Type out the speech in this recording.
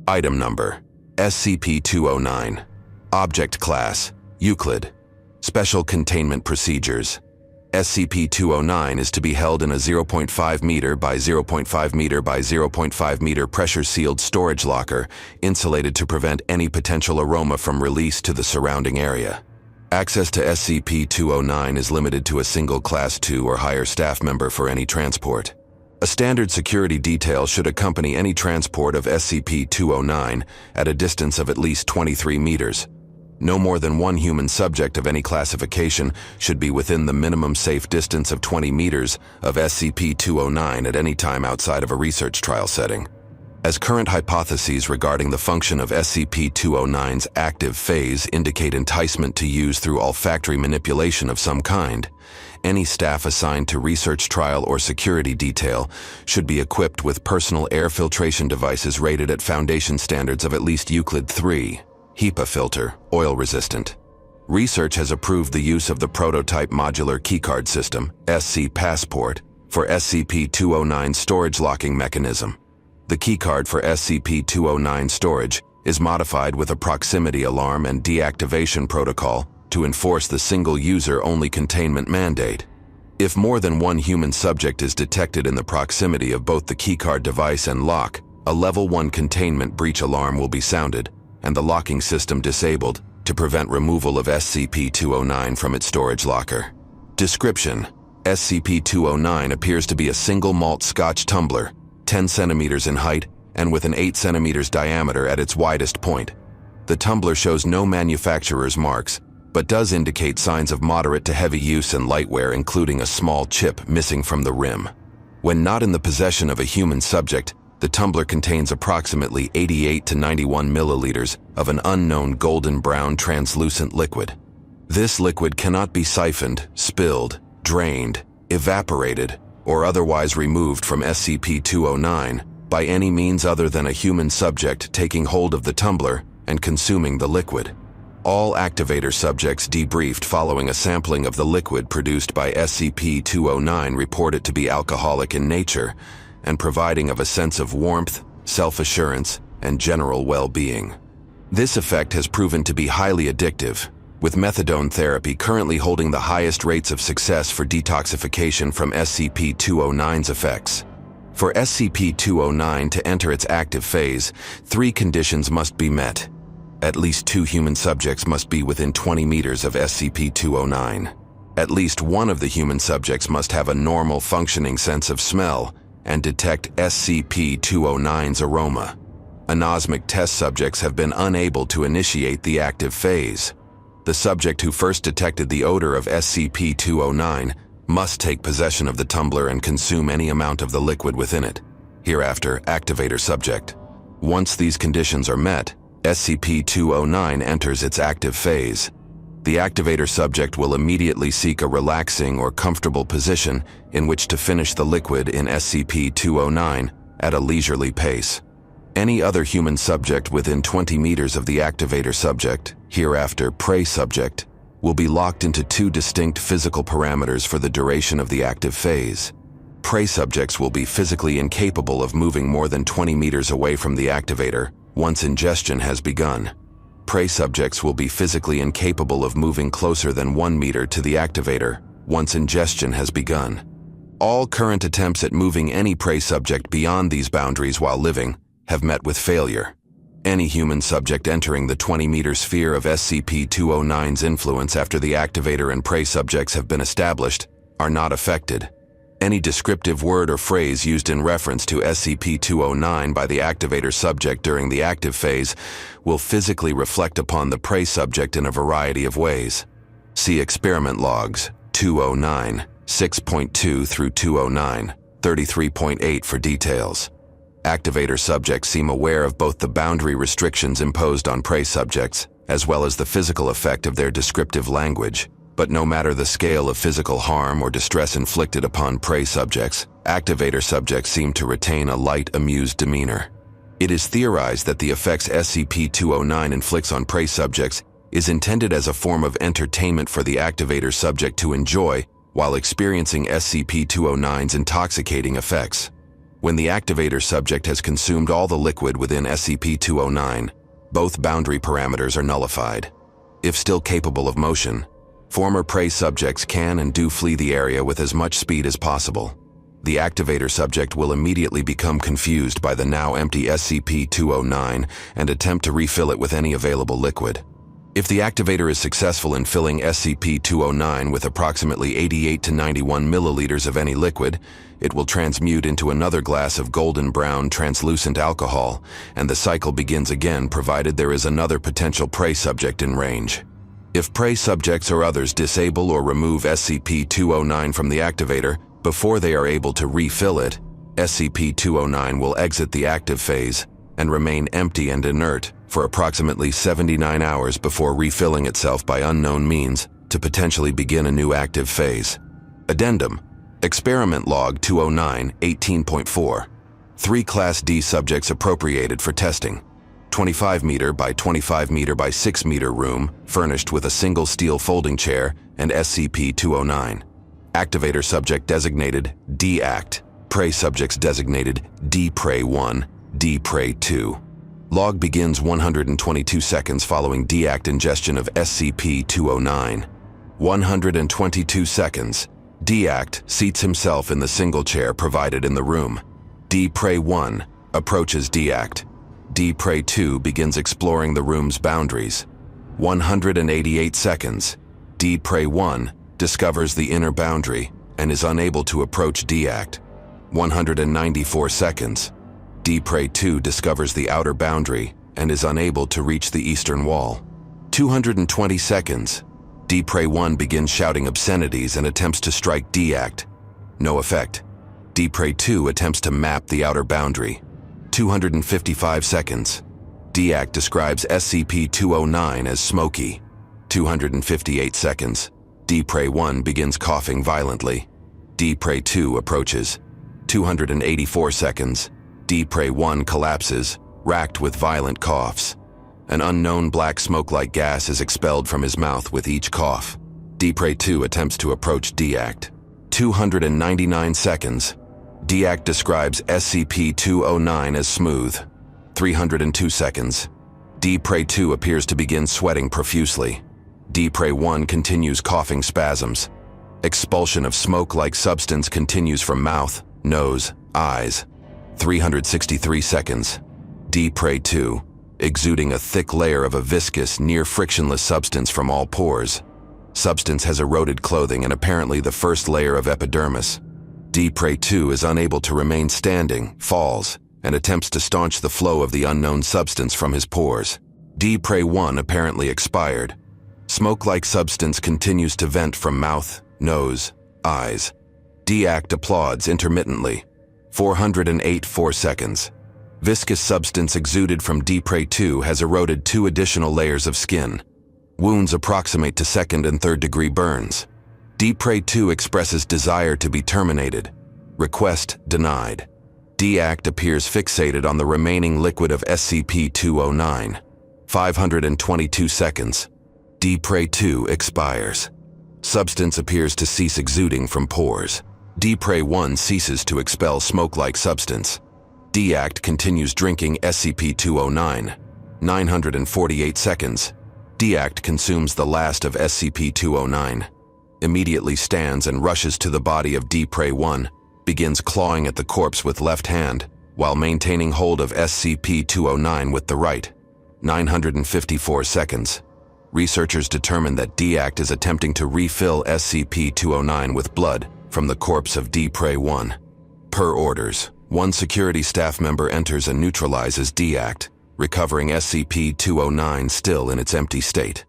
Item Number: SCP-209. Object Class: Euclid. Special Containment Procedures: SCP-209 is to be held in a 0.5 meter by 0.5 meter by 0.5 meter pressure-sealed storage locker, insulated to prevent any potential aroma from release to the surrounding area. Access to SCP-209 is limited to a single Class II or higher staff member for any transport. A standard security detail should accompany any transport of SCP-209 at a distance of at least 23 meters. No more than one human subject of any classification should be within the minimum safe distance of 20 meters of SCP-209 at any time outside of a research trial setting. As current hypotheses regarding the function of SCP-209's active phase indicate enticement to use through olfactory manipulation of some kind, any staff assigned to research trial or security detail should be equipped with personal air filtration devices rated at Foundation standards of at least Euclid 3. HEPA filter, oil resistant. Research has approved the use of the prototype modular keycard system, SC Passport, for SCP-209 storage locking mechanism. The keycard for SCP-209 storage is modified with a proximity alarm and deactivation protocol to enforce the single-user-only containment mandate. If more than one human subject is detected in the proximity of both the keycard device and lock, a Level 1 containment breach alarm will be sounded, and the locking system disabled to prevent removal of SCP-209 from its storage locker. Description: SCP-209 appears to be a single malt Scotch tumbler, 10 centimeters in height and with an 8 centimeters diameter at its widest point. The tumbler shows no manufacturer's marks, but does indicate signs of moderate to heavy use and lightware, including a small chip missing from the rim. When not in the possession of a human subject, the tumbler contains approximately 88 to 91 milliliters of an unknown golden-brown translucent liquid. This liquid cannot be siphoned, spilled, drained, evaporated, or otherwise removed from SCP-209 by any means other than a human subject taking hold of the tumbler and consuming the liquid. All activator subjects debriefed following a sampling of the liquid produced by SCP-209 report it to be alcoholic in nature and providing of a sense of warmth, self-assurance, and general well-being. This effect has proven to be highly addictive, with methadone therapy currently holding the highest rates of success for detoxification from SCP-209's effects. For SCP-209 to enter its active phase, 3 conditions must be met. At least 2 human subjects must be within 20 meters of SCP-209. At least one of the human subjects must have a normal functioning sense of smell and detect SCP-209's aroma. Anosmic test subjects have been unable to initiate the active phase. The subject who first detected the odor of SCP-209 must take possession of the tumbler and consume any amount of the liquid within it. Hereafter, activator subject. Once these conditions are met, SCP-209 enters its active phase. The activator subject will immediately seek a relaxing or comfortable position in which to finish the liquid in SCP-209 at a leisurely pace. Any other human subject within 20 meters of the activator subject, hereafter prey subject, will be locked into 2 distinct physical parameters for the duration of the active phase. Prey subjects will be physically incapable of moving more than 20 meters away from the activator once ingestion has begun. Prey subjects will be physically incapable of moving closer than 1 meter to the activator once ingestion has begun. All current attempts at moving any prey subject beyond these boundaries while living have met with failure. Any human subject entering the 20-meter sphere of SCP-209's influence after the activator and prey subjects have been established are not affected. Any descriptive word or phrase used in reference to SCP-209 by the activator subject during the active phase will physically reflect upon the prey subject in a variety of ways. See Experiment Logs 209, 6.2 through 209, 33.8 for details. Activator subjects seem aware of both the boundary restrictions imposed on prey subjects as well as the physical effect of their descriptive language. But no matter the scale of physical harm or distress inflicted upon prey subjects, activator subjects seem to retain a light, amused demeanor. It is theorized that the effects SCP-209 inflicts on prey subjects is intended as a form of entertainment for the activator subject to enjoy while experiencing SCP-209's intoxicating effects. When the activator subject has consumed all the liquid within SCP-209, both boundary parameters are nullified. If still capable of motion, former prey subjects can and do flee the area with as much speed as possible. The activator subject will immediately become confused by the now empty SCP-209 and attempt to refill it with any available liquid. If the activator is successful in filling SCP-209 with approximately 88 to 91 milliliters of any liquid, it will transmute into another glass of golden brown translucent alcohol, and the cycle begins again provided there is another potential prey subject in range. If prey subjects or others disable or remove SCP-209 from the activator before they are able to refill it, SCP-209 will exit the active phase and remain empty and inert for approximately 79 hours before refilling itself by unknown means to potentially begin a new active phase. Addendum: Experiment Log 209 18.4. 3 Class D subjects appropriated for testing. 25 meter by 25 meter by 6 meter room furnished with a single steel folding chair and SCP-209. Activator subject designated D-Act. Prey subjects designated D-Prey-1, D-Prey-2. Log begins 122 seconds following D-Act ingestion of SCP-209. 122 seconds. D-Act seats himself in the single chair provided in the room. D-Prey-1 approaches D-Act. D-Prey-2 begins exploring the room's boundaries. 188 seconds. D-Prey-1 discovers the inner boundary and is unable to approach D-Act. 194 seconds. D-Prey-2 discovers the outer boundary and is unable to reach the eastern wall. 220 seconds. D-Prey-1 begins shouting obscenities and attempts to strike D-Act. No effect. D-Prey-2 attempts to map the outer boundary. 255 seconds. D-Act describes SCP-209 as smoky. 258 seconds. D-Prey-1 begins coughing violently. D-Prey-2 approaches. 284 seconds. D-Prey-1 collapses, racked with violent coughs. An unknown black smoke-like gas is expelled from his mouth with each cough. D-Prey-2 attempts to approach D-Act. 299 seconds. D-Act describes SCP-209 as smooth. 302 seconds. D-Prey-2 appears to begin sweating profusely. D-Prey-1 continues coughing spasms. Expulsion of smoke-like substance continues from mouth, nose, eyes. 363 seconds. D-Prey-2, exuding a thick layer of a viscous, near-frictionless substance from all pores. Substance has eroded clothing and apparently the first layer of epidermis. D-Prey-2 is unable to remain standing, falls, and attempts to staunch the flow of the unknown substance from his pores. D-Prey-1 apparently expired. Smoke-like substance continues to vent from mouth, nose, eyes. D-Act applauds intermittently. 404 seconds. Viscous substance exuded from D-Prey-2 has eroded 2 additional layers of skin. Wounds approximate to second and third degree burns. D-Prey-2 expresses desire to be terminated. Request denied. D-Act appears fixated on the remaining liquid of SCP-209. 522 seconds. D-Prey-2 expires. Substance appears to cease exuding from pores. D-Prey-1 ceases to expel smoke-like substance. D-Act continues drinking SCP-209. 948 seconds. D-Act consumes the last of SCP-209. Immediately stands and rushes to the body of D-Prey-1, begins clawing at the corpse with left hand, while maintaining hold of SCP-209 with the right. 954 seconds. Researchers determine that D-Act is attempting to refill SCP-209 with blood from the corpse of D-Prey-1. Per orders, 1 security staff member enters and neutralizes D-Act, recovering SCP-209 still in its empty state.